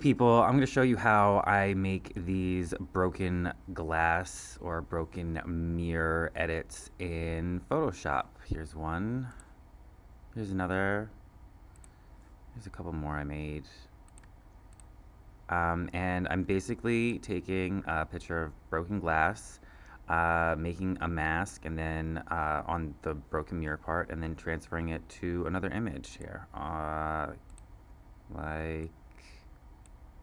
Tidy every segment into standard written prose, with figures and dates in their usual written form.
People, I'm going to show you how I make these broken glass or broken mirror edits in Photoshop. Here's one. Here's another. Here's a couple more I made. And I'm basically taking a picture of broken glass, making a mask, and then on the broken mirror part, and then transferring it to another image here. Like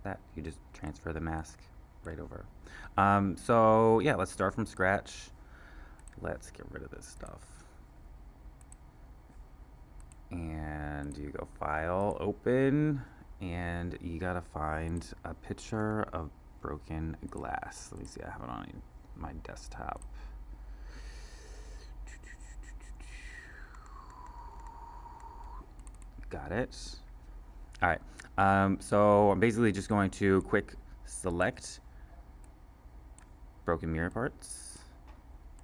that. You just transfer the mask right over. So yeah, let's start from scratch. Let's get rid of this stuff. And you go File, Open, and you gotta find a picture of broken glass. Let me see, I have it on my desktop. Got it. All right. So I'm basically just going to quick select broken mirror parts,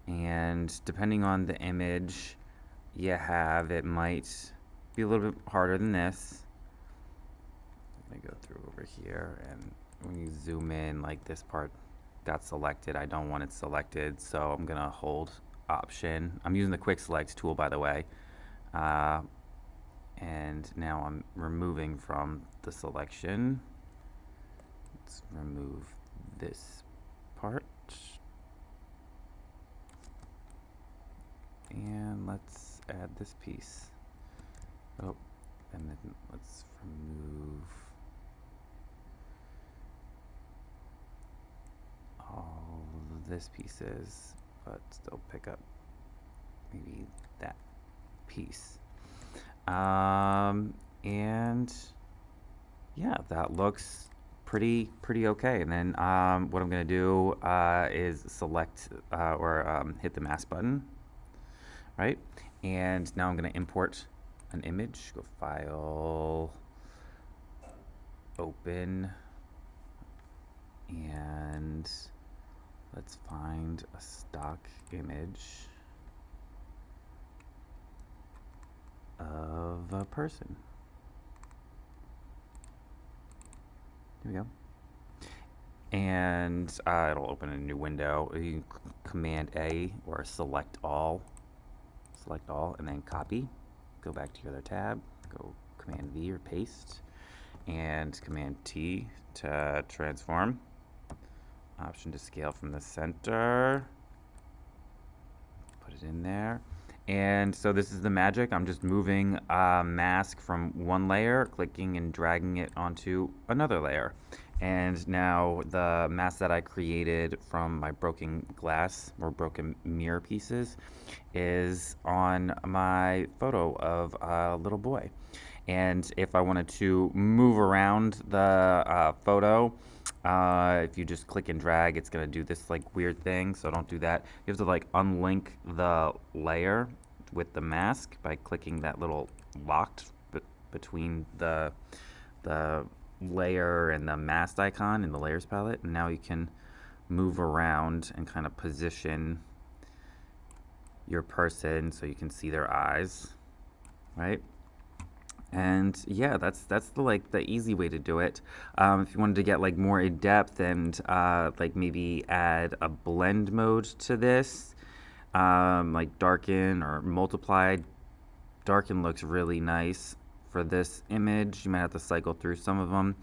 and depending on the image you have, it might be a little bit harder than this. Let me go through over here, and when you zoom in, like this part got selected. I don't want it selected, so I'm gonna hold Option. I'm using the quick select tool, by the way. And now I'm removing from the selection. Let's remove this part. And let's add this piece. Oh, and then let's remove all of this pieces, but still pick up maybe that piece. And yeah, that looks pretty okay. And then what I'm gonna do is select or hit the mask button, right? And now I'm gonna import an image. Go File, Open, and let's find a stock image of a person. Here we go. And it'll open a new window. You can Command A or select all, and then copy. Go back to your other tab. Go Command V or paste, and Command T to transform. Option to scale from the center. Put it in there. And so this is the magic. I'm just moving a mask from one layer, clicking and dragging it onto another layer. And now the mask that I created from my broken glass or broken mirror pieces is on my photo of a little boy. And if I wanted to move around the photo, if you just click and drag, it's gonna do this like weird thing, so don't do that. You have to like unlink the layer with the mask by clicking that little locked between the layer and the mask icon in the layers palette, and now you can move around and kind of position your person so you can see their eyes, right? And yeah, that's the easy way to do it. If you wanted to get like more in depth and like maybe add a blend mode to this, like darken or multiply. Darken looks really nice for this image. You might have to cycle through some of them.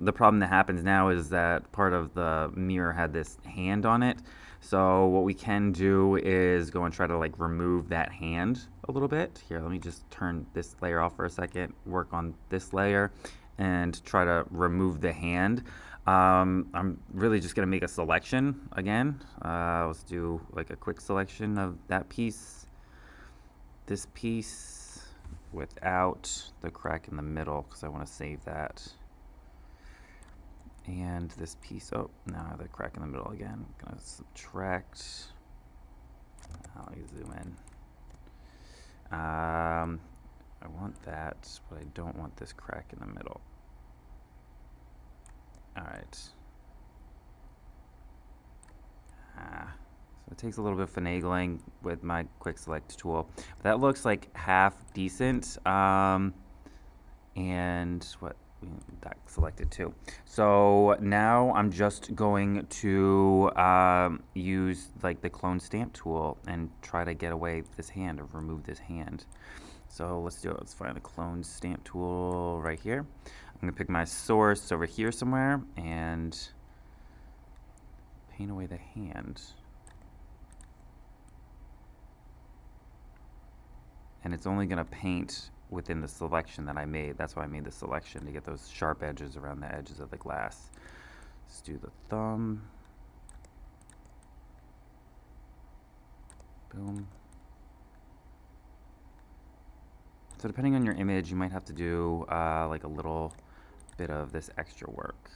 The problem that happens now is that part of the mirror had this hand on it. So what we can do is go and try to like remove that hand a little bit. Here, let me just turn this layer off for a second, work on this layer, and try to remove the hand. I'm really just gonna make a selection again. Let's do like a quick selection of that piece, this piece, without the crack in the middle, because I want to save that. And this piece, oh, now the crack in the middle again. I'm gonna subtract. I'll zoom in. I want that, but I don't want this crack in the middle. All right. So it takes a little bit of finagling with my quick select tool. But that looks like half decent. And what that selected too. So now I'm just going to use like the clone stamp tool and try to get away this hand or remove this hand. So let's do it. Let's find the clone stamp tool right here. I'm gonna pick my source over here somewhere and paint away the hand. And it's only gonna paint within the selection that I made. That's why I made the selection, to get those sharp edges around the edges of the glass. Let's do the thumb. Boom. So depending on your image, you might have to do like a little bit of this extra work.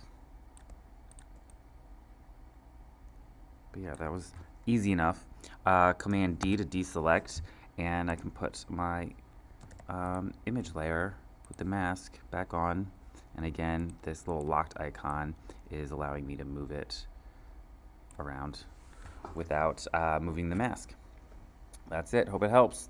But yeah, that was easy enough. Command D to deselect, and I can put my image layer with the mask back on. And again, this little locked icon is allowing me to move it around without moving the mask. That's it. Hope it helps.